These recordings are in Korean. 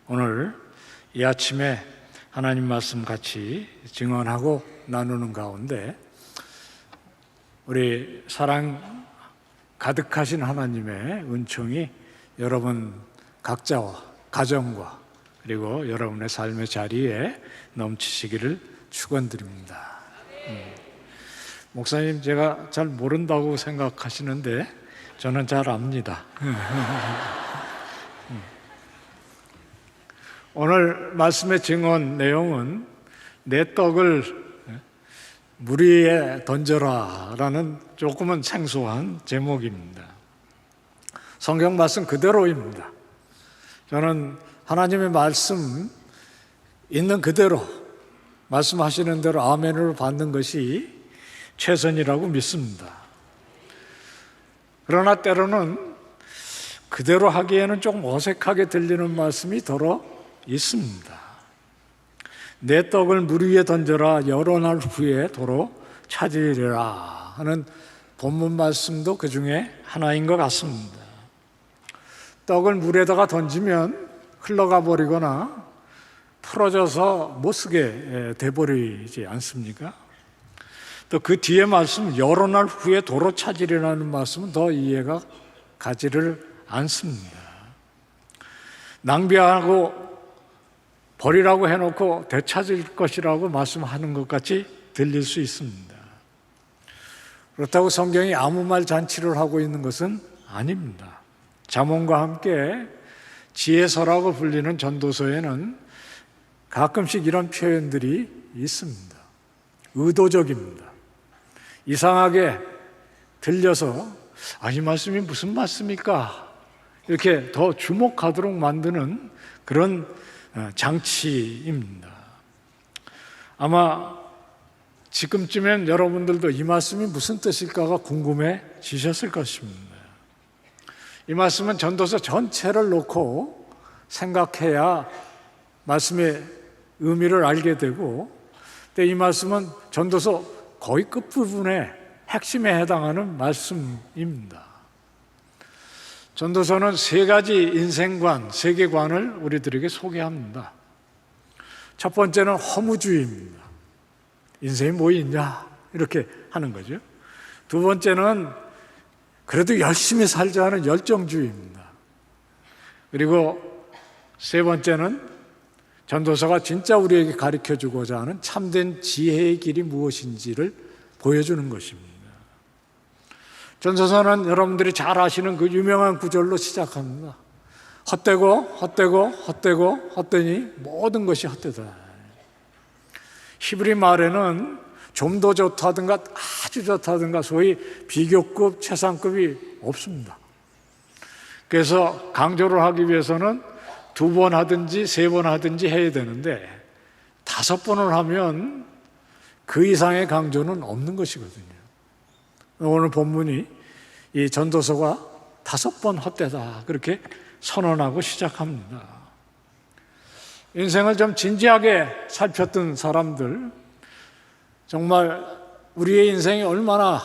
오늘 이 아침에 하나님 말씀 같이 증언하고 나누는 가운데 우리 사랑 가득하신 하나님의 은총이 여러분 각자와 가정과 그리고 여러분의 삶의 자리에 넘치시기를 축원드립니다. 목사님, 제가 잘 모른다고 생각하시는데 저는 잘 압니다. 오늘 말씀의 증언 내용은 내 떡을 물 위에 던져라 라는 조금은 생소한 제목입니다. 성경 말씀 그대로입니다. 저는 하나님의 말씀 있는 그대로 말씀하시는 대로 아멘으로 받는 것이 최선이라고 믿습니다. 그러나 때로는 그대로 하기에는 조금 어색하게 들리는 말씀이 더러 있습니다. 내 떡을 물 위에 던져라 여러 날 후에 도로 찾으리라 하는 본문 말씀도 그 중에 하나인 것 같습니다. 떡을 물에다가 던지면 흘러가 버리거나 풀어져서 못 쓰게 돼버리지 않습니까? 또 그 뒤에 말씀 여러 날 후에 도로 찾으리라는 말씀은 더 이해가 가지를 않습니다. 낭비하고 버리라고 해놓고 되찾을 것이라고 말씀하는 것 같이 들릴 수 있습니다. 그렇다고 성경이 아무 말 잔치를 하고 있는 것은 아닙니다. 잠언과 함께 지혜서라고 불리는 전도서에는 가끔씩 이런 표현들이 있습니다. 의도적입니다. 이상하게 들려서 이 말씀이 무슨 말씀일까? 이렇게 더 주목하도록 만드는 그런 장치입니다. 아마 지금쯤엔 여러분들도 이 말씀이 무슨 뜻일까가 궁금해지셨을 것입니다. 이 말씀은 전도서 전체를 놓고 생각해야 말씀의 의미를 알게 되고, 이 말씀은 전도서 거의 끝부분의 핵심에 해당하는 말씀입니다. 전도서는 세 가지 인생관, 세계관을 우리들에게 소개합니다. 첫 번째는 허무주의입니다. 인생이 뭐 있냐? 이렇게 하는 거죠. 두 번째는 그래도 열심히 살자는 열정주의입니다. 그리고 세 번째는 전도서가 진짜 우리에게 가르쳐주고자 하는 참된 지혜의 길이 무엇인지를 보여주는 것입니다. 전도서는 여러분들이 잘 아시는 그 유명한 구절로 시작합니다. 헛되니 모든 것이 헛되다. 히브리 말에는 좀 더 좋다든가 아주 좋다든가 소위 비교급, 최상급이 없습니다. 그래서 강조를 하기 위해서는 2번 하든지 3번 하든지 해야 되는데 5번을 하면 그 이상의 강조는 없는 것이거든요. 오늘 본문이 이 전도서가 5번 헛되다 그렇게 선언하고 시작합니다. 인생을 좀 진지하게 살폈던 사람들, 정말 우리의 인생이 얼마나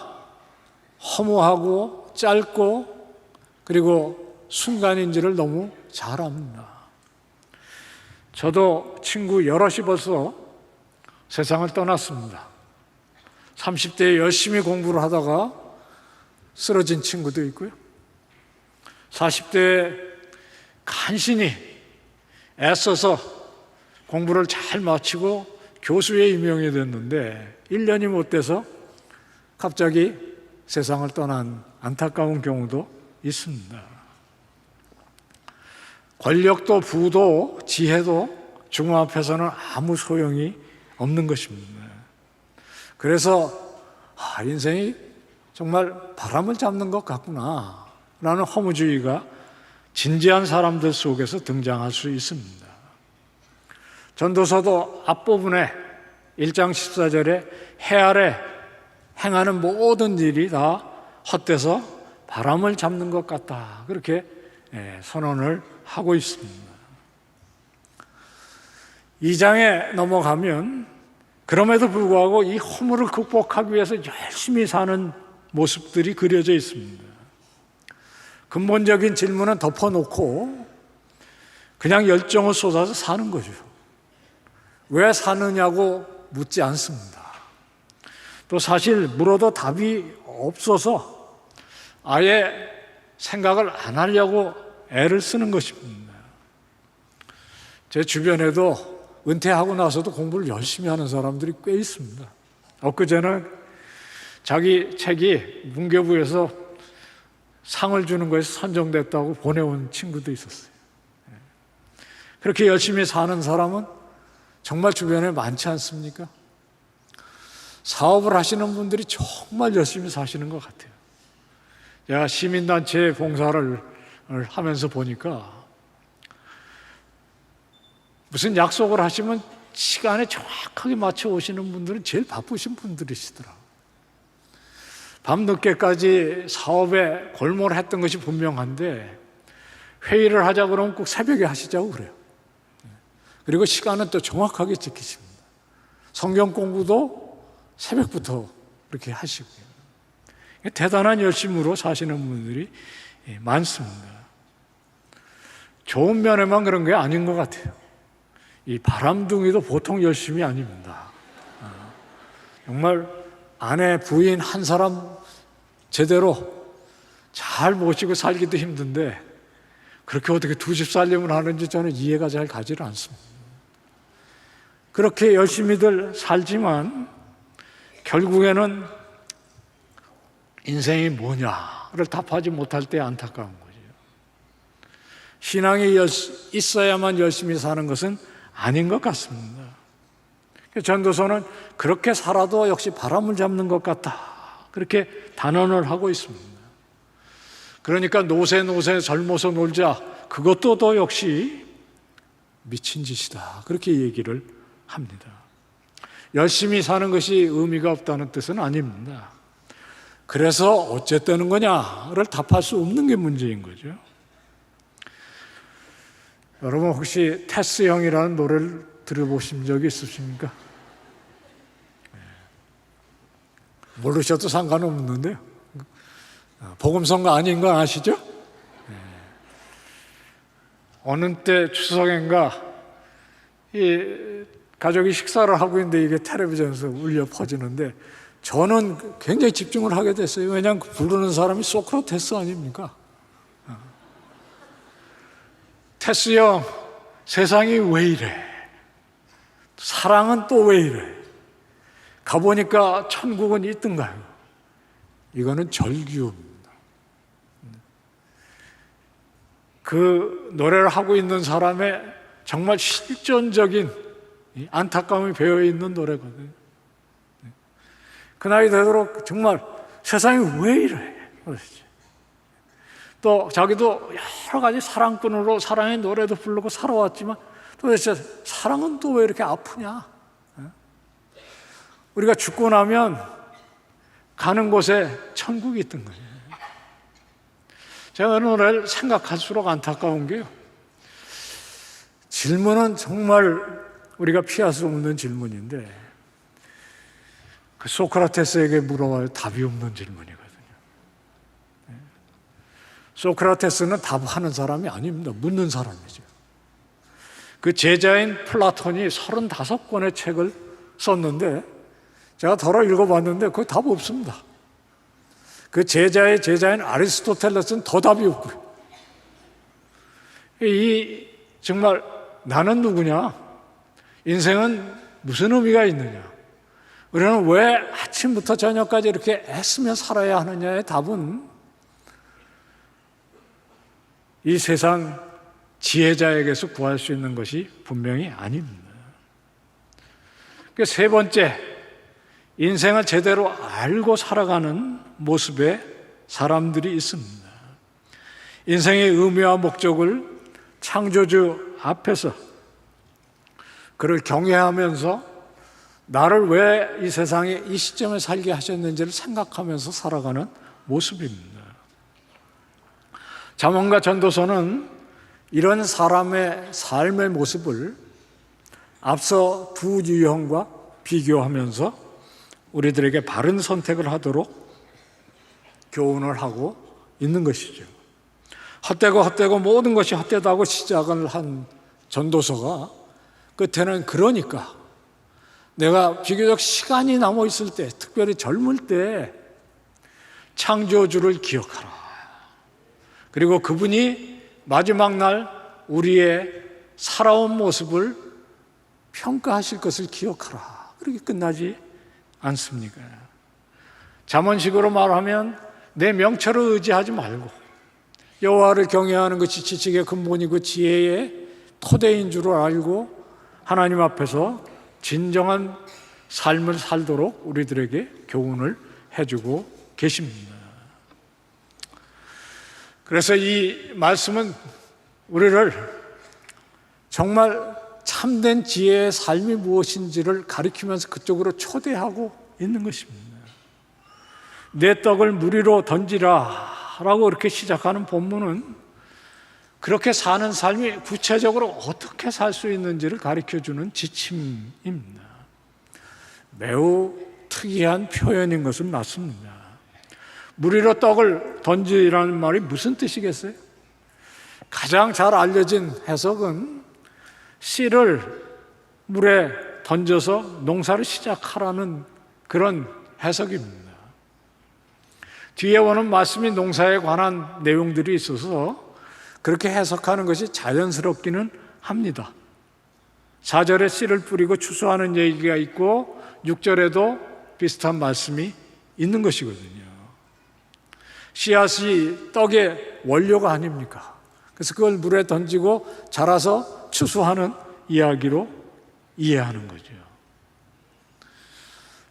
허무하고 짧고 그리고 순간인지를 너무 잘 압니다. 저도 친구 여럿이 벌써 세상을 떠났습니다. 30대에 열심히 공부를 하다가 쓰러진 친구도 있고요. 40대에 간신히 애써서 공부를 잘 마치고 교수에 임명이 됐는데 1년이 못 돼서 갑자기 세상을 떠난 안타까운 경우도 있습니다. 권력도 부도 지혜도 주님 앞에서는 아무 소용이 없는 것입니다. 그래서 인생이 정말 바람을 잡는 것 같구나 라는 허무주의가 진지한 사람들 속에서 등장할 수 있습니다. 전도서도 앞부분에 1장 14절에 해 아래 행하는 모든 일이 다 헛돼서 바람을 잡는 것 같다 그렇게 선언을 하고 있습니다. 2장에 넘어가면 그럼에도 불구하고 이 허물을 극복하기 위해서 열심히 사는 모습들이 그려져 있습니다. 근본적인 질문은 덮어놓고 그냥 열정을 쏟아서 사는 거죠. 왜 사느냐고 묻지 않습니다. 또 사실 물어도 답이 없어서 아예 생각을 안 하려고 애를 쓰는 것입니다. 제 주변에도 은퇴하고 나서도 공부를 열심히 하는 사람들이 꽤 있습니다. 엊그제는 자기 책이 문교부에서 상을 주는 거에서 선정됐다고 보내온 친구도 있었어요. 그렇게 열심히 사는 사람은 정말 주변에 많지 않습니까? 사업을 하시는 분들이 정말 열심히 사시는 것 같아요. 제가 시민단체 봉사를 하면서 보니까 무슨 약속을 하시면 시간에 정확하게 맞춰 오시는 분들은 제일 바쁘신 분들이시더라고요. 밤늦게까지 사업에 골몰 했던 것이 분명한데 회의를 하자 그러면 꼭 새벽에 하시자고 그래요. 그리고 시간은 또 정확하게 지키십니다. 성경 공부도 새벽부터 그렇게 하시고요. 대단한 열심으로 사시는 분들이 많습니다. 좋은 면에만 그런 게 아닌 것 같아요. 이 바람둥이도 보통 열심이 아닙니다. 정말 아내, 부인 한 사람 제대로 잘 모시고 살기도 힘든데 그렇게 어떻게 두 집 살림을 하는지 저는 이해가 잘 가지를 않습니다. 그렇게 열심히들 살지만 결국에는 인생이 뭐냐를 답하지 못할 때 안타까운 거죠. 신앙이 있어야만 열심히 사는 것은 아닌 것 같습니다. 전도서는 그렇게 살아도 역시 바람을 잡는 것 같다, 그렇게 단언을 하고 있습니다. 그러니까 노세 젊어서 놀자, 그것도 또 역시 미친 짓이다, 그렇게 얘기를 합니다. 열심히 사는 것이 의미가 없다는 뜻은 아닙니다. 그래서 어쨌다는 거냐를 답할 수 없는 게 문제인 거죠. 여러분 혹시 테스 형이라는 노래를 들어보신 적이 있으십니까? 모르셔도 상관없는데요. 복음성가 아닌 거 아시죠? 어느 때 추석인가 이 가족이 식사를 하고 있는데 이게 텔레비전에서 울려 퍼지는데 저는 굉장히 집중을 하게 됐어요. 왜냐하면 부르는 사람이 소크라테스 아닙니까? 테스 형, 세상이 왜 이래? 사랑은 또 왜 이래? 가보니까 천국은 있던가요? 이거는 절규입니다. 그 노래를 하고 있는 사람의 정말 실존적인 안타까움이 배어있는 노래거든요. 그 나이 되도록 정말 세상이 왜 이래? 또 자기도 여러 가지 사랑꾼으로 사랑의 노래도 부르고 살아왔지만 도대체 사랑은 또 왜 이렇게 아프냐? 우리가 죽고 나면 가는 곳에 천국이 있던 거예요. 제가 이 노래를 생각할수록 안타까운 게요, 질문은 정말 우리가 피할 수 없는 질문인데 그 소크라테스에게 물어봐요. 답이 없는 질문이거든요. 소크라테스는 답하는 사람이 아닙니다. 묻는 사람이죠. 그 제자인 플라톤이 35권의 책을 썼는데 제가 덜어 읽어봤는데 거기 답 없습니다. 그 제자의 제자인 아리스토텔레스는 더 답이 없고요. 이 정말 나는 누구냐? 인생은 무슨 의미가 있느냐? 우리는 왜 아침부터 저녁까지 이렇게 애쓰며 살아야 하느냐의 답은 이 세상 지혜자에게서 구할 수 있는 것이 분명히 아닙니다. 세 번째, 인생을 제대로 알고 살아가는 모습의 사람들이 있습니다. 인생의 의미와 목적을 창조주 앞에서 그를 경외하면서 나를 왜 이 세상에 이 시점에 살게 하셨는지를 생각하면서 살아가는 모습입니다. 잠언과 전도서는 이런 사람의 삶의 모습을 앞서 두 유형과 비교하면서 우리들에게 바른 선택을 하도록 교훈을 하고 있는 것이죠. 헛되고 모든 것이 헛되다고 시작을 한 전도서가 끝에는 그러니까 내가 비교적 시간이 남아 있을 때, 특별히 젊을 때 창조주를 기억하라. 그리고 그분이 마지막 날 우리의 살아온 모습을 평가하실 것을 기억하라. 그렇게 끝나지 않습니까? 잠언식으로 말하면 내 명철을 의지하지 말고 여호와를 경외하는 것이 지식의 근본이고 지혜의 토대인 줄 알고 하나님 앞에서 진정한 삶을 살도록 우리들에게 교훈을 해주고 계십니다. 그래서 이 말씀은 우리를 정말 참된 지혜의 삶이 무엇인지를 가리키면서 그쪽으로 초대하고 있는 것입니다. 내 떡을 물 위로 던지라 라고 이렇게 시작하는 본문은 그렇게 사는 삶이 구체적으로 어떻게 살 수 있는지를 가르쳐주는 지침입니다. 매우 특이한 표현인 것은 맞습니다. 물 위로 떡을 던지라는 말이 무슨 뜻이겠어요? 가장 잘 알려진 해석은 씨를 물에 던져서 농사를 시작하라는 그런 해석입니다. 뒤에 오는 말씀이 농사에 관한 내용들이 있어서 그렇게 해석하는 것이 자연스럽기는 합니다. 4절에 씨를 뿌리고 추수하는 얘기가 있고 6절에도 비슷한 말씀이 있는 것이거든요. 씨앗이 떡의 원료가 아닙니까? 그래서 그걸 물에 던지고 자라서 추수하는 이야기로 이해하는 거죠.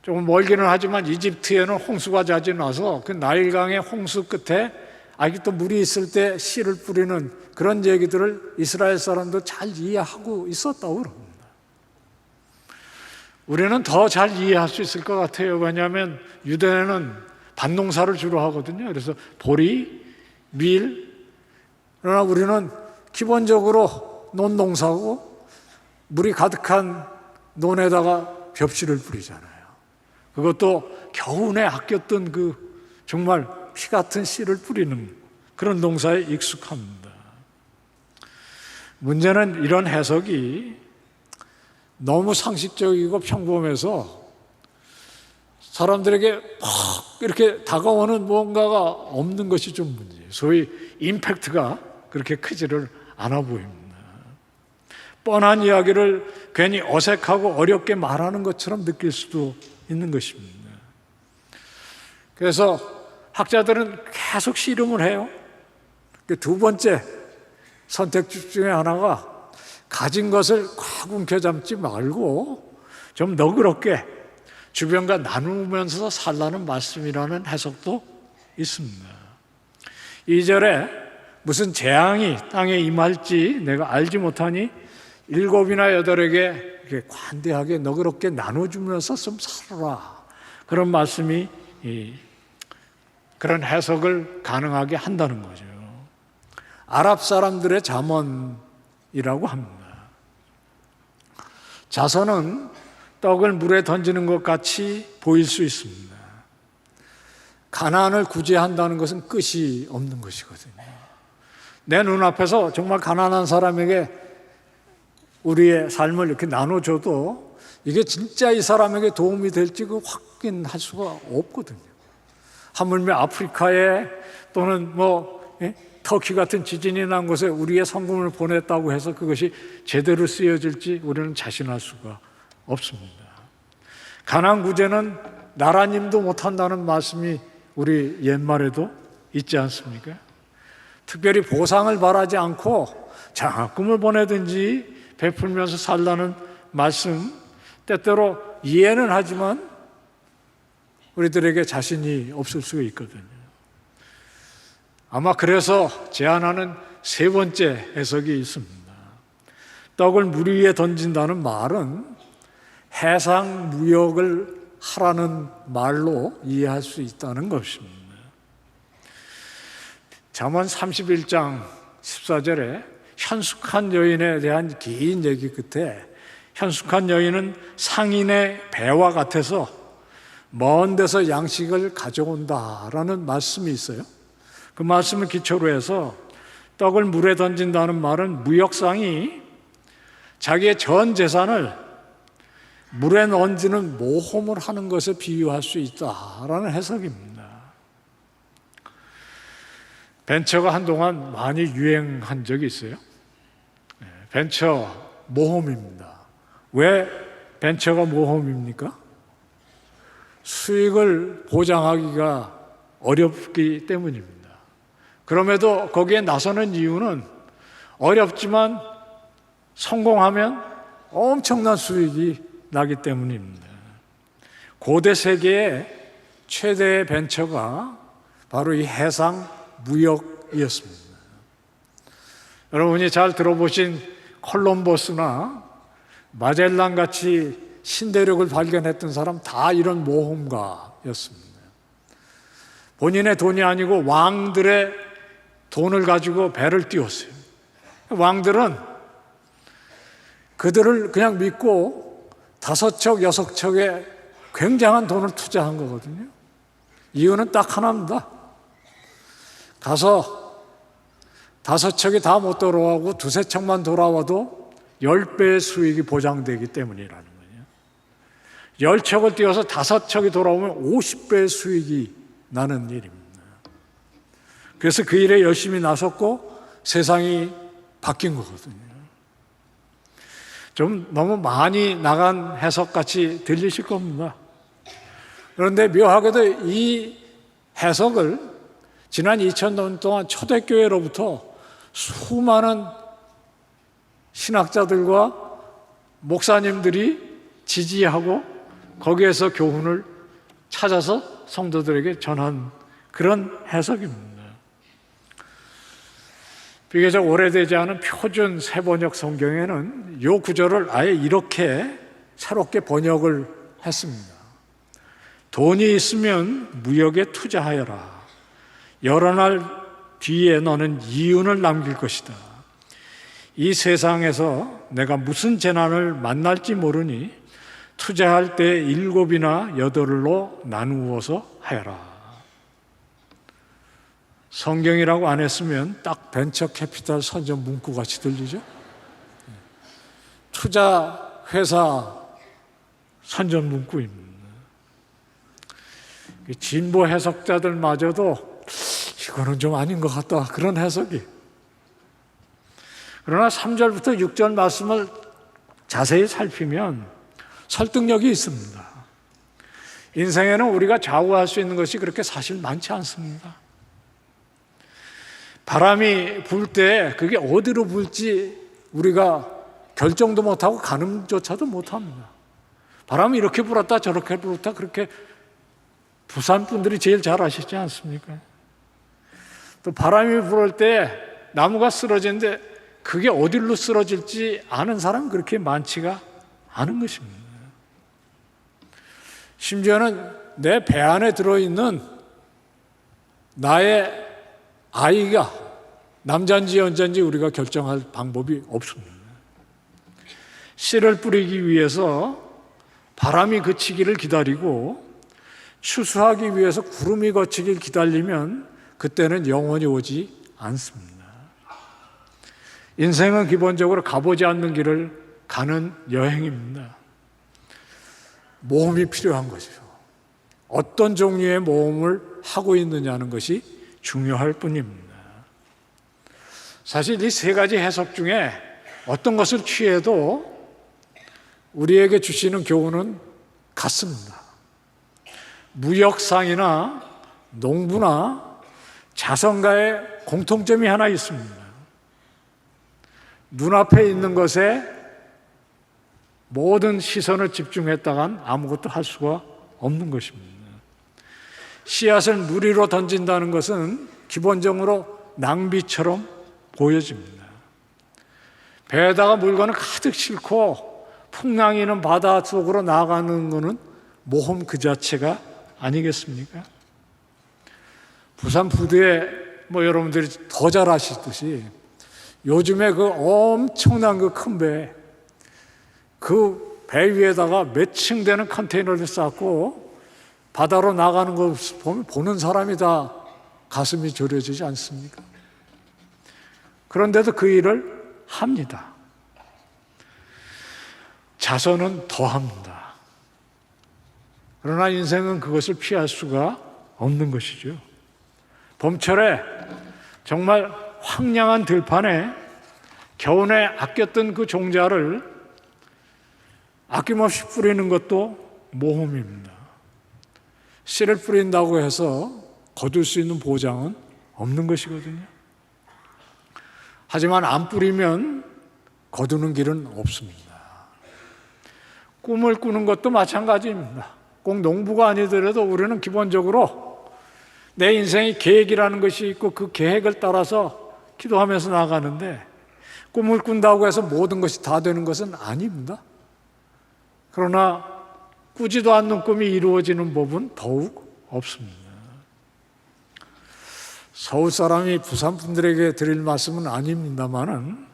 조금 멀기는 하지만 이집트에는 홍수가 자주 나서 그 나일강의 홍수 끝에 아직도 물이 있을 때 씨를 뿌리는 그런 얘기들을 이스라엘 사람도 잘 이해하고 있었다고 그럽니다. 우리는 더 잘 이해할 수 있을 것 같아요. 왜냐하면 유대는 밭농사를 주로 하거든요. 그래서 보리, 밀, 그러나 우리는 기본적으로 논농사고 물이 가득한 논에다가 벽실을 뿌리잖아요. 그것도 겨우내 아꼈던 그 정말 피 같은 씨를 뿌리는 그런 농사에 익숙합니다. 문제는 이런 해석이 너무 상식적이고 평범해서 사람들에게 팍 이렇게 다가오는 뭔가가 없는 것이 좀 문제예요. 소위 임팩트가 그렇게 크지를 않아 보입니다. 뻔한 이야기를 괜히 어색하고 어렵게 말하는 것처럼 느낄 수도 있는 것입니다. 그래서 학자들은 계속 씨름을 해요. 두 번째 선택지 중에 하나가 가진 것을 꽉 움켜잡지 말고 좀 너그럽게 주변과 나누면서 살라는 말씀이라는 해석도 있습니다. 2절에 무슨 재앙이 땅에 임할지 내가 알지 못하니 7이나 8에게 이렇게 관대하게 너그럽게 나눠주면서 좀 살아라. 그런 말씀이 그런 해석을 가능하게 한다는 거죠. 아랍 사람들의 잠언이라고 합니다. 자선은 떡을 물에 던지는 것 같이 보일 수 있습니다. 가난을 구제한다는 것은 끝이 없는 것이거든요. 내 눈앞에서 정말 가난한 사람에게 우리의 삶을 이렇게 나눠줘도 이게 진짜 이 사람에게 도움이 될지 확인할 수가 없거든요. 하물며 아프리카에 또는 터키 같은 지진이 난 곳에 우리의 성금을 보냈다고 해서 그것이 제대로 쓰여질지 우리는 자신할 수가 없습니다. 가난 구제는 나라님도 못한다는 말씀이 우리 옛말에도 있지 않습니까? 특별히 보상을 바라지 않고 장학금을 보내든지 베풀면서 살라는 말씀, 때때로 이해는 하지만 우리들에게 자신이 없을 수가 있거든요. 아마 그래서 제안하는 세 번째 해석이 있습니다. 떡을 물 위에 던진다는 말은 해상무역을 하라는 말로 이해할 수 있다는 것입니다. 잠언 31장 14절에 현숙한 여인에 대한 긴 얘기 끝에 현숙한 여인은 상인의 배와 같아서 먼 데서 양식을 가져온다라는 말씀이 있어요. 그 말씀을 기초로 해서 떡을 물에 던진다는 말은 무역상이 자기의 전 재산을 물에 던지는 모험을 하는 것에 비유할 수 있다라는 해석입니다. 벤처가 한동안 많이 유행한 적이 있어요. 벤처 모험입니다. 왜 벤처가 모험입니까? 수익을 보장하기가 어렵기 때문입니다. 그럼에도 거기에 나서는 이유는 어렵지만 성공하면 엄청난 수익이 나기 때문입니다. 고대 세계의 최대의 벤처가 바로 이 해상 무역이었습니다. 여러분이 잘 들어보신 콜럼버스나 마젤란 같이 신대륙을 발견했던 사람 다 이런 모험가였습니다. 본인의 돈이 아니고 왕들의 돈을 가지고 배를 띄웠어요. 왕들은 그들을 그냥 믿고 5척, 6척의 굉장한 돈을 투자한 거거든요. 이유는 딱 하나입니다. 가서 5척이 다 못 돌아오고 2-3척만 돌아와도 10배의 수익이 보장되기 때문이라는 거예요. 10척을 띄워서 5척이 돌아오면 50배의 수익이 나는 일입니다. 그래서 그 일에 열심히 나섰고 세상이 바뀐 거거든요. 좀 너무 많이 나간 해석같이 들리실 겁니다. 그런데 묘하게도 이 해석을 지난 2000년 동안 초대교회로부터 수많은 신학자들과 목사님들이 지지하고 거기에서 교훈을 찾아서 성도들에게 전한 그런 해석입니다. 비교적 오래되지 않은 표준 세번역 성경에는 이 구절을 아예 이렇게 새롭게 번역을 했습니다. 돈이 있으면 무역에 투자하여라. 여러 날 뒤에 너는 이윤을 남길 것이다. 이 세상에서 내가 무슨 재난을 만날지 모르니 투자할 때 7이나 8로 나누어서 하여라. 성경이라고 안 했으면 딱 벤처 캐피탈 선전 문구 같이 들리죠? 투자 회사 선전 문구입니다. 진보 해석자들마저도 이거는 좀 아닌 것 같다, 그런 해석이. 그러나 3절부터 6절 말씀을 자세히 살피면 설득력이 있습니다. 인생에는 우리가 좌우할 수 있는 것이 그렇게 사실 많지 않습니다. 바람이 불 때 그게 어디로 불지 우리가 결정도 못하고 가늠조차도 못합니다. 바람이 이렇게 불었다 저렇게 불었다, 그렇게 부산 분들이 제일 잘 아시지 않습니까? 또 바람이 불을 때 나무가 쓰러지는데 그게 어디로 쓰러질지 아는 사람은 그렇게 많지가 않은 것입니다. 심지어는 내 배 안에 들어있는 나의 아이가 남자인지 여자인지 우리가 결정할 방법이 없습니다. 씨를 뿌리기 위해서 바람이 그치기를 기다리고 추수하기 위해서 구름이 거치길 기다리면 그때는 영원히 오지 않습니다. 인생은 기본적으로 가보지 않는 길을 가는 여행입니다. 모험이 필요한 것이죠. 어떤 종류의 모험을 하고 있느냐는 것이 중요할 뿐입니다. 사실 이 3가지 해석 중에 어떤 것을 취해도 우리에게 주시는 교훈은 같습니다. 무역상이나 농부나 자선가의 공통점이 하나 있습니다. 눈앞에 있는 것에 모든 시선을 집중했다간 아무것도 할 수가 없는 것입니다. 씨앗을 물 위로 던진다는 것은 기본적으로 낭비처럼 보여집니다. 배에다가 물건을 가득 싣고 풍랑이는 바다 속으로 나가는 것은 모험 그 자체가 아니겠습니까? 부산 부두에 여러분들이 더 잘 아시듯이 요즘에 그 엄청난 그 큰 배, 그 배 위에다가 몇 층 되는 컨테이너를 쌓고 바다로 나가는 걸 보는 사람이 다 가슴이 저려지지 않습니까? 그런데도 그 일을 합니다. 자선은 더합니다. 그러나 인생은 그것을 피할 수가 없는 것이죠. 봄철에 정말 황량한 들판에 겨우내 아꼈던 그 종자를 아낌없이 뿌리는 것도 모험입니다. 씨를 뿌린다고 해서 거둘 수 있는 보장은 없는 것이거든요. 하지만 안 뿌리면 거두는 길은 없습니다. 꿈을 꾸는 것도 마찬가지입니다. 꼭 농부가 아니더라도 우리는 기본적으로 내 인생의 계획이라는 것이 있고 그 계획을 따라서 기도하면서 나가는데 꿈을 꾼다고 해서 모든 것이 다 되는 것은 아닙니다. 그러나 꾸지도 않는 꿈이 이루어지는 법은 더욱 없습니다. 서울 사람이 부산 분들에게 드릴 말씀은 아닙니다만은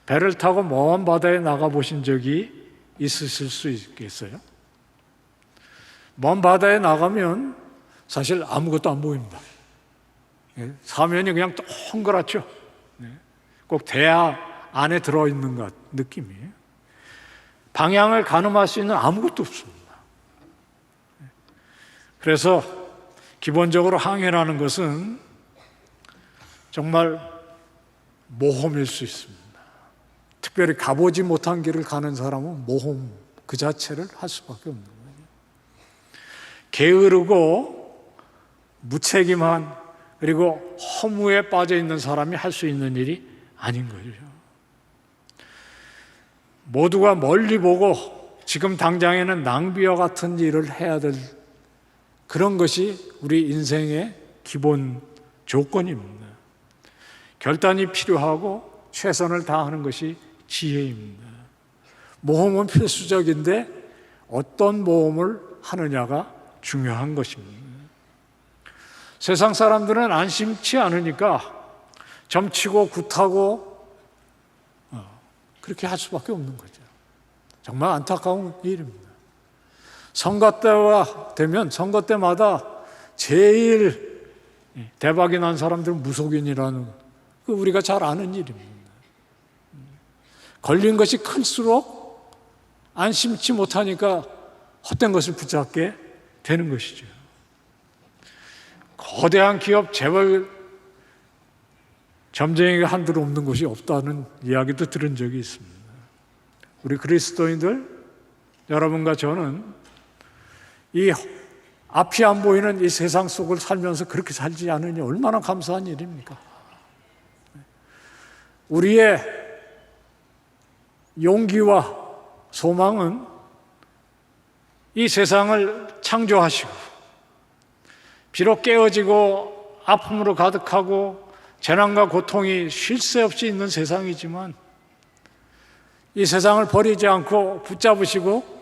배를 타고 먼 바다에 나가 보신 적이 있으실 수 있겠어요? 먼 바다에 나가면 사실 아무것도 안 보입니다. 사면이 그냥 동그랗죠. 꼭 대야 안에 들어있는 것 느낌이에요. 방향을 가늠할 수 있는 아무것도 없습니다. 그래서 기본적으로 항해라는 것은 정말 모험일 수 있습니다. 특별히 가보지 못한 길을 가는 사람은 모험 그 자체를 할 수밖에 없는 거예요. 게으르고 무책임한 그리고 허무에 빠져 있는 사람이 할 수 있는 일이 아닌 거죠. 모두가 멀리 보고 지금 당장에는 낭비와 같은 일을 해야 될 그런 것이 우리 인생의 기본 조건입니다. 결단이 필요하고 최선을 다하는 것이 지혜입니다. 모험은 필수적인데 어떤 모험을 하느냐가 중요한 것입니다. 세상 사람들은 안심치 않으니까 점치고 굿하고 그렇게 할 수밖에 없는 거죠. 정말 안타까운 일입니다. 선거 때가 되면 선거 때마다 제일 대박이 난 사람들은 무속인이라는 그 우리가 잘 아는 일입니다. 걸린 것이 클수록 안심치 못하니까 헛된 것을 붙잡게 되는 것이죠. 거대한 기업 재벌 점쟁이가 한둘 없는 곳이 없다는 이야기도 들은 적이 있습니다. 우리 그리스도인들 여러분과 저는 이 앞이 안 보이는 이 세상 속을 살면서 그렇게 살지 않으니 얼마나 감사한 일입니까? 우리의 용기와 소망은 이 세상을 창조하시고 비록 깨어지고 아픔으로 가득하고 재난과 고통이 쉴 새 없이 있는 세상이지만 이 세상을 버리지 않고 붙잡으시고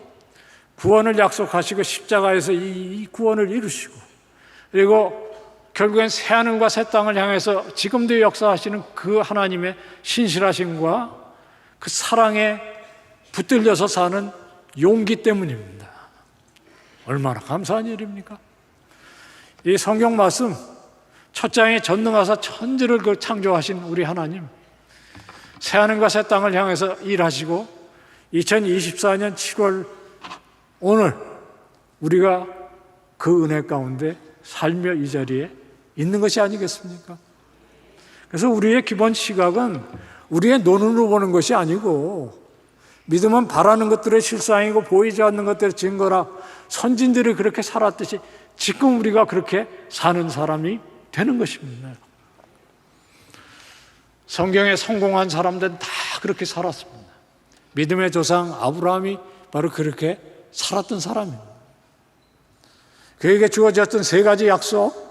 구원을 약속하시고 십자가에서 이 구원을 이루시고 그리고 결국엔 새하늘과 새 땅을 향해서 지금도 역사하시는 그 하나님의 신실하심과 그 사랑에 붙들려서 사는 용기 때문입니다. 얼마나 감사한 일입니까? 이 성경 말씀 첫 장에 전능하사 천지를 창조하신 우리 하나님 새하늘과 새 땅을 향해서 일하시고 2024년 7월 오늘 우리가 그 은혜 가운데 살며 이 자리에 있는 것이 아니겠습니까? 그래서 우리의 기본 시각은 우리의 눈으로 보는 것이 아니고 믿음은 바라는 것들의 실상이고 보이지 않는 것들의 증거라 선진들이 그렇게 살았듯이 지금 우리가 그렇게 사는 사람이 되는 것입니다. 성경에 성공한 사람들은 다 그렇게 살았습니다. 믿음의 조상 아브라함이 바로 그렇게 살았던 사람입니다. 그에게 주어졌던 세 가지 약속,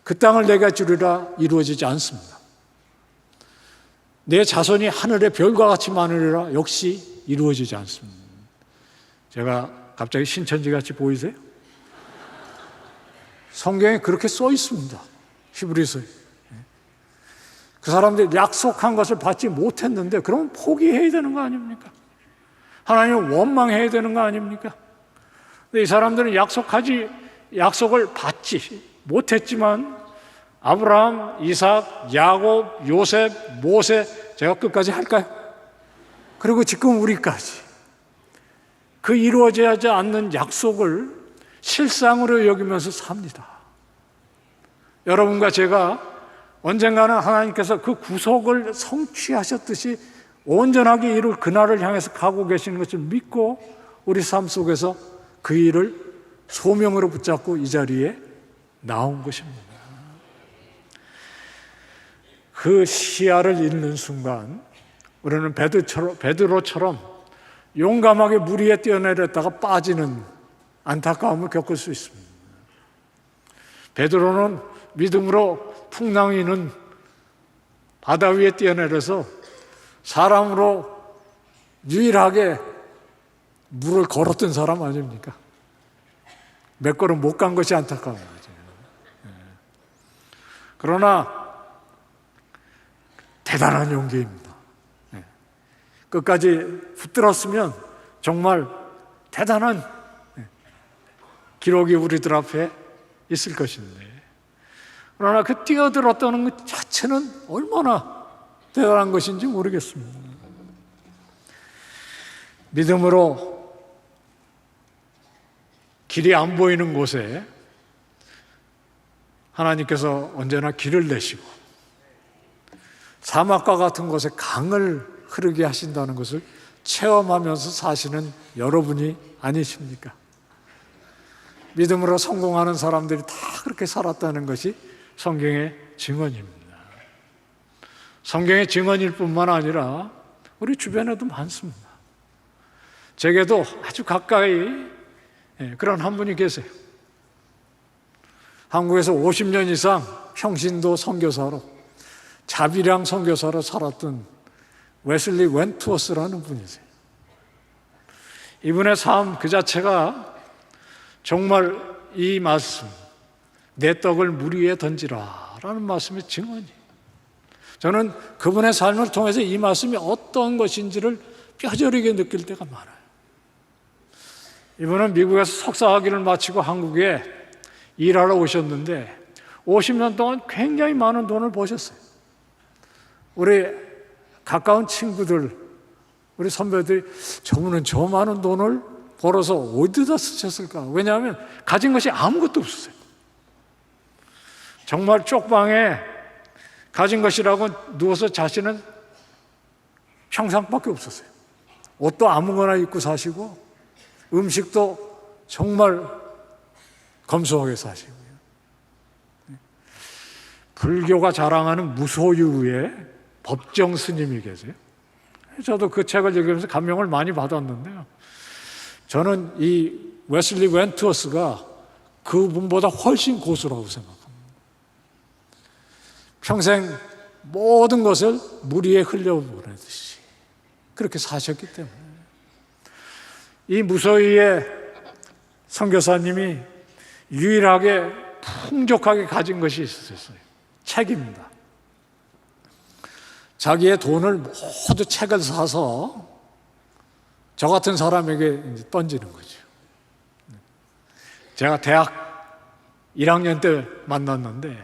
그 땅을 내가 주리라 이루어지지 않습니다. 내 자손이 하늘의 별과 같이 많으리라 역시 이루어지지 않습니다. 제가 갑자기 신천지 같이 보이세요? 성경에 그렇게 써 있습니다. 히브리서에. 그 사람들이 약속한 것을 받지 못했는데 그러면 포기해야 되는 거 아닙니까? 하나님을 원망해야 되는 거 아닙니까? 근데 이 사람들은 약속을 받지 못했지만 아브라함, 이삭, 야곱, 요셉, 모세 제가 끝까지 할까요? 그리고 지금 우리까지 그 이루어지지 않는 약속을 실상으로 여기면서 삽니다. 여러분과 제가 언젠가는 하나님께서 그 구속을 성취하셨듯이 온전하게 이룰 그날을 향해서 가고 계시는 것을 믿고 우리 삶 속에서 그 일을 소명으로 붙잡고 이 자리에 나온 것입니다. 그 시야를 잃는 순간 우리는 베드로처럼 용감하게 물 위에 뛰어내렸다가 빠지는 안타까움을 겪을 수 있습니다. 베드로는 믿음으로 풍랑이는 바다 위에 뛰어내려서 사람으로 유일하게 물을 걸었던 사람 아닙니까? 몇 걸음 못 간 것이 안타까운 거죠. 그러나 대단한 용기입니다. 끝까지 붙들었으면 정말 대단한 기록이 우리들 앞에 있을 것인데, 그러나 그 뛰어들었다는 것 자체는 얼마나 대단한 것인지 모르겠습니다. 믿음으로 길이 안 보이는 곳에 하나님께서 언제나 길을 내시고 사막과 같은 곳에 강을 흐르게 하신다는 것을 체험하면서 사시는 여러분이 아니십니까? 믿음으로 성공하는 사람들이 다 그렇게 살았다는 것이 성경의 증언입니다. 성경의 증언일 뿐만 아니라 우리 주변에도 많습니다. 제게도 아주 가까이 그런 한 분이 계세요. 한국에서 50년 이상 평신도 선교사로 자비량 선교사로 살았던 웨슬리 웬투어스라는 분이세요. 이분의 삶 그 자체가 정말 이 말씀, 내 떡을 물 위에 던지라 라는 말씀의 증언이에요. 저는 그분의 삶을 통해서 이 말씀이 어떤 것인지를 뼈저리게 느낄 때가 많아요. 이분은 미국에서 석사학위를 마치고 한국에 일하러 오셨는데 50년 동안 굉장히 많은 돈을 버셨어요. 우리 가까운 친구들, 우리 선배들이 저분은 저 많은 돈을 벌어서 어디다 쓰셨을까? 왜냐하면 가진 것이 아무것도 없었어요. 정말 쪽방에 가진 것이라고 누워서 자시는 평상밖에 없었어요. 옷도 아무거나 입고 사시고 음식도 정말 검소하게 사시고요. 불교가 자랑하는 무소유의 법정 스님이 계세요. 저도 그 책을 읽으면서 감명을 많이 받았는데요. 저는 이 웨슬리 웬투어스가 그분보다 훨씬 고수라고 생각합니다. 평생 모든 것을 물 위에 흘려보내듯이 그렇게 사셨기 때문에 이 무소유의 선교사님이 유일하게 풍족하게 가진 것이 있었어요. 책입니다. 자기의 돈을 모두 책을 사서 저 같은 사람에게 이제 던지는 거죠. 제가 대학 1학년 때 만났는데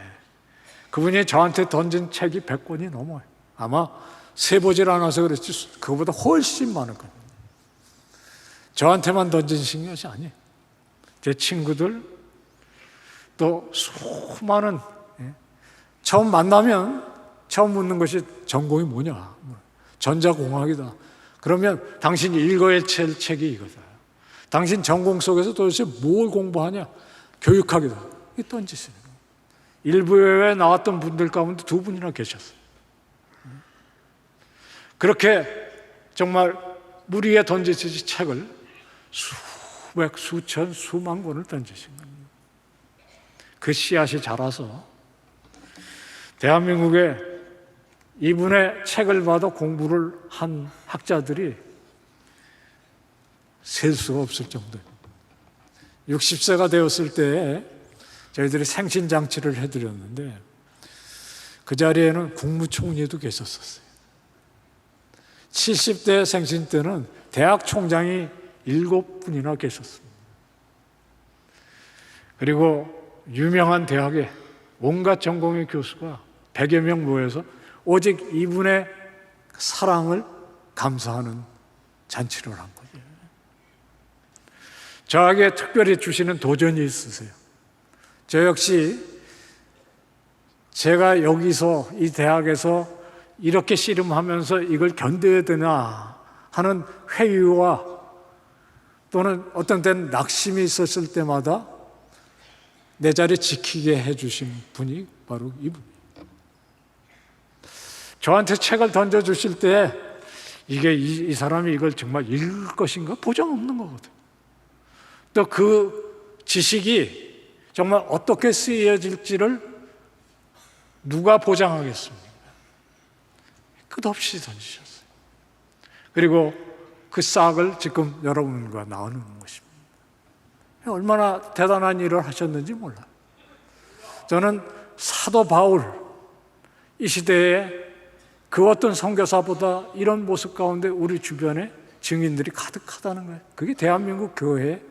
그분이 저한테 던진 책이 100권이 넘어요. 아마 세보질 않아서 그렇지 그거보다 훨씬 많을 겁니다. 저한테만 던진 것이 아니에요. 제 친구들 또 수많은 처음 만나면 처음 묻는 것이 전공이 뭐냐? 전자공학이다. 그러면 당신이 읽어야 할 책이 이거다. 당신 전공 속에서 도대체 뭘 공부하냐? 교육학이다. 이게 던지시는 거예요. 일부에 나왔던 분들 가운데 2분이나 계셨어요. 그렇게 정말 물 위에 던지듯이 책을 수백, 수천, 수만 권을 던지신 겁니다. 그 씨앗이 자라서 대한민국에 이분의 책을 받아 공부를 한 학자들이 셀 수가 없을 정도입니다. 60세가 되었을 때 저희들이 생신잔치를 해드렸는데 그 자리에는 국무총리도 계셨었어요. 70대 생신 때는 대학 총장이 7분이나 계셨습니다. 그리고 유명한 대학의 온갖 전공의 교수가 100여 명 모여서 오직 이분의 사랑을 감사하는 잔치를 한 거죠. 저에게 특별히 주시는 도전이 있으세요. 저 역시 제가 여기서 이 대학에서 이렇게 씨름하면서 이걸 견뎌야 되나 하는 회의와 또는 어떤 때는 낙심이 있었을 때마다 내 자리 지키게 해주신 분이 바로 이분입니다. 저한테 책을 던져주실 때 이게 이 사람이 이걸 정말 읽을 것인가 보장 없는 거거든요. 또 그 지식이 정말 어떻게 쓰여질지를 누가 보장하겠습니까? 끝없이 던지셨어요. 그리고 그 싹을 지금 여러분과 나누는 것입니다. 얼마나 대단한 일을 하셨는지 몰라요. 저는 사도 바울, 이 시대에 그 어떤 선교사보다 이런 모습 가운데 우리 주변에 증인들이 가득하다는 거예요. 그게 대한민국 교회의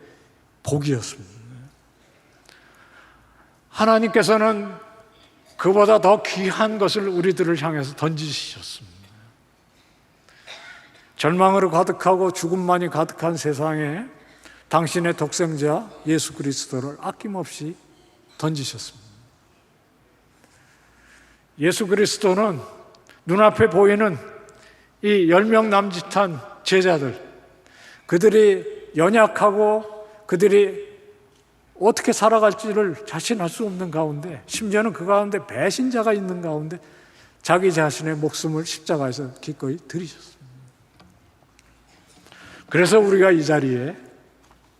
복이었습니다. 하나님께서는 그보다 더 귀한 것을 우리들을 향해서 던지셨습니다. 절망으로 가득하고 죽음만이 가득한 세상에 당신의 독생자 예수 그리스도를 아낌없이 던지셨습니다. 예수 그리스도는 눈앞에 보이는 이 10명 남짓한 제자들, 그들이 연약하고 그들이 어떻게 살아갈지를 자신할 수 없는 가운데, 심지어는 그 가운데 배신자가 있는 가운데 자기 자신의 목숨을 십자가에서 기꺼이 들이셨습니다. 그래서 우리가 이 자리에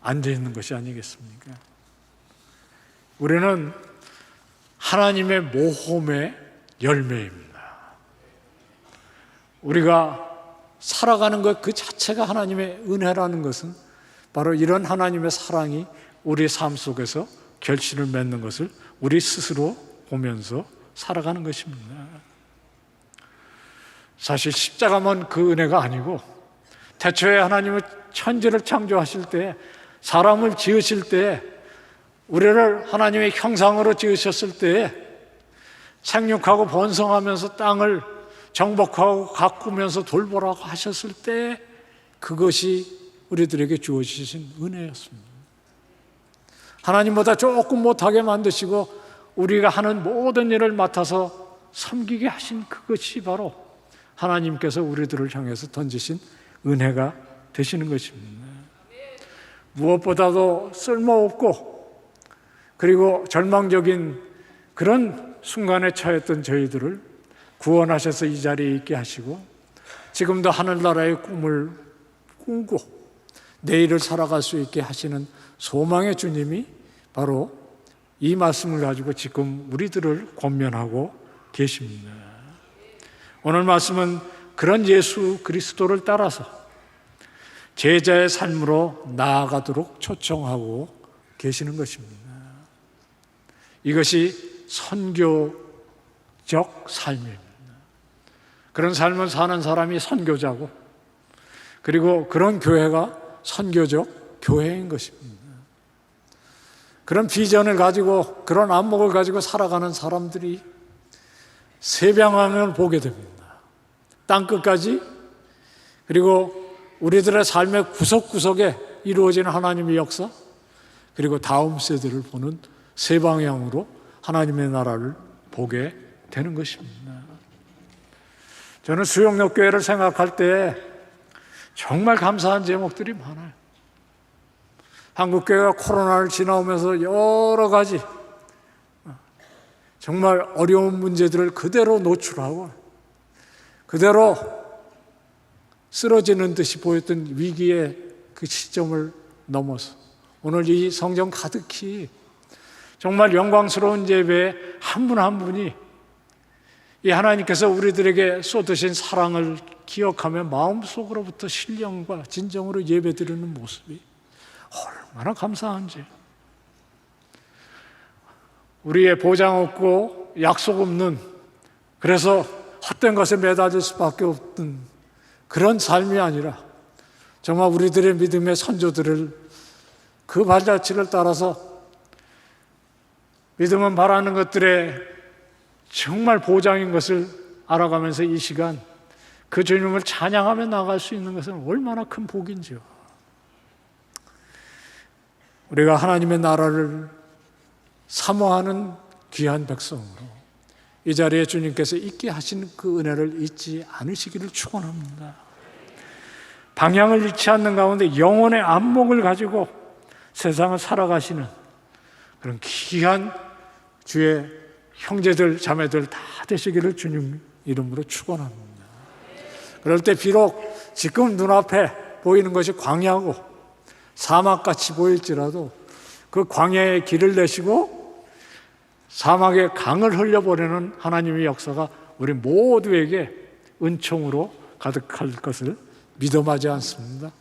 앉아 있는 것이 아니겠습니까? 우리는 하나님의 모험의 열매입니다. 우리가 살아가는 것 그 자체가 하나님의 은혜라는 것은 바로 이런 하나님의 사랑이 우리 삶 속에서 결실을 맺는 것을 우리 스스로 보면서 살아가는 것입니다. 사실 십자가만 그 은혜가 아니고 태초에 하나님은 천지를 창조하실 때, 사람을 지으실 때, 우리를 하나님의 형상으로 지으셨을 때 생육하고 번성하면서 땅을 정복하고 가꾸면서 돌보라고 하셨을 때 그것이 우리들에게 주어지신 은혜였습니다. 하나님보다 조금 못하게 만드시고 우리가 하는 모든 일을 맡아서 섬기게 하신 그것이 바로 하나님께서 우리들을 향해서 던지신 은혜가 되시는 것입니다. 무엇보다도 쓸모없고 그리고 절망적인 그런 순간에 처했던 저희들을 구원하셔서 이 자리에 있게 하시고 지금도 하늘나라의 꿈을 꾸고 내일을 살아갈 수 있게 하시는 소망의 주님이 바로 이 말씀을 가지고 지금 우리들을 권면하고 계십니다. 오늘 말씀은 그런 예수 그리스도를 따라서 제자의 삶으로 나아가도록 초청하고 계시는 것입니다. 이것이 선교적 삶입니다. 그런 삶을 사는 사람이 선교자고, 그리고 그런 교회가 선교적 교회인 것입니다. 그런 비전을 가지고, 그런 안목을 가지고 살아가는 사람들이 세 방향을 보게 됩니다. 땅끝까지, 그리고 우리들의 삶의 구석구석에 이루어지는 하나님의 역사, 그리고 다음 세대를 보는 세 방향으로 하나님의 나라를 보게 되는 것입니다. 저는 수영역 교회를 생각할 때 정말 감사한 제목들이 많아요. 한국교회가 코로나를 지나오면서 여러 가지 정말 어려운 문제들을 그대로 노출하고 그대로 쓰러지는 듯이 보였던 위기의 그 시점을 넘어서 오늘 이 성경 가득히 정말 영광스러운 예배에 한 분 한 분이 이 하나님께서 우리들에게 쏟으신 사랑을 기억하며 마음속으로부터 신령과 진정으로 예배드리는 모습이 얼마나 감사한지. 우리의 보장 없고 약속 없는, 그래서 헛된 것에 매달릴 수밖에 없던 그런 삶이 아니라 정말 우리들의 믿음의 선조들을 그 발자취를 따라서 믿음은 바라는 것들의 정말 보장인 것을 알아가면서 이 시간 그 주님을 찬양하며 나갈 수 있는 것은 얼마나 큰 복인지요. 우리가 하나님의 나라를 사모하는 귀한 백성으로 이 자리에 주님께서 있게 하신 그 은혜를 잊지 않으시기를 축원합니다. 방향을 잃지 않는 가운데 영혼의 안목을 가지고 세상을 살아가시는 그런 귀한 주의 형제들 자매들 다 되시기를 주님 이름으로 축원합니다. 그럴 때 비록 지금 눈앞에 보이는 것이 광야고 사막같이 보일지라도 그 광야의 길을 내시고 사막의 강을 흘려보내는 하나님의 역사가 우리 모두에게 은총으로 가득할 것을 믿어마지 않습니다.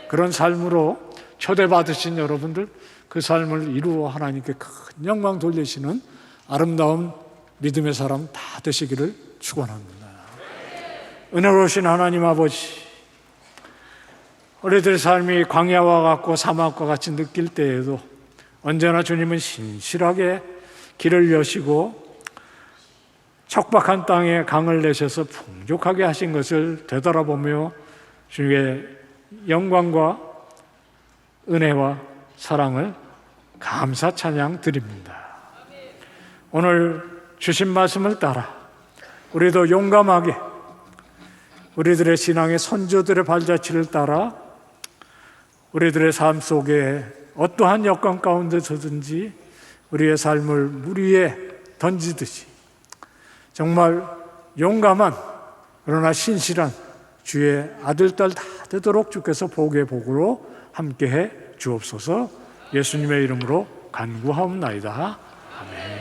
그런 삶으로 초대받으신 여러분들 그 삶을 이루어 하나님께 큰 영광 돌리시는 아름다운 믿음의 사람 다 되시기를 축원합니다. 은혜로우신 하나님 아버지, 우리들의 삶이 광야와 같고 사막과 같이 느낄 때에도 언제나 주님은 신실하게 길을 여시고 척박한 땅에 강을 내셔서 풍족하게 하신 것을 되돌아보며 주의 영광과 은혜와 사랑을 감사 찬양 드립니다. 오늘 주신 말씀을 따라 우리도 용감하게 우리들의 신앙의 선조들의 발자취를 따라 우리들의 삶 속에 어떠한 여건 가운데서든지 우리의 삶을 물 위에 던지듯이 정말 용감한 그러나 신실한 주의 아들, 딸 다 되도록 주께서 복의 복으로 함께해 주옵소서. 예수님의 이름으로 간구하옵나이다. 아멘.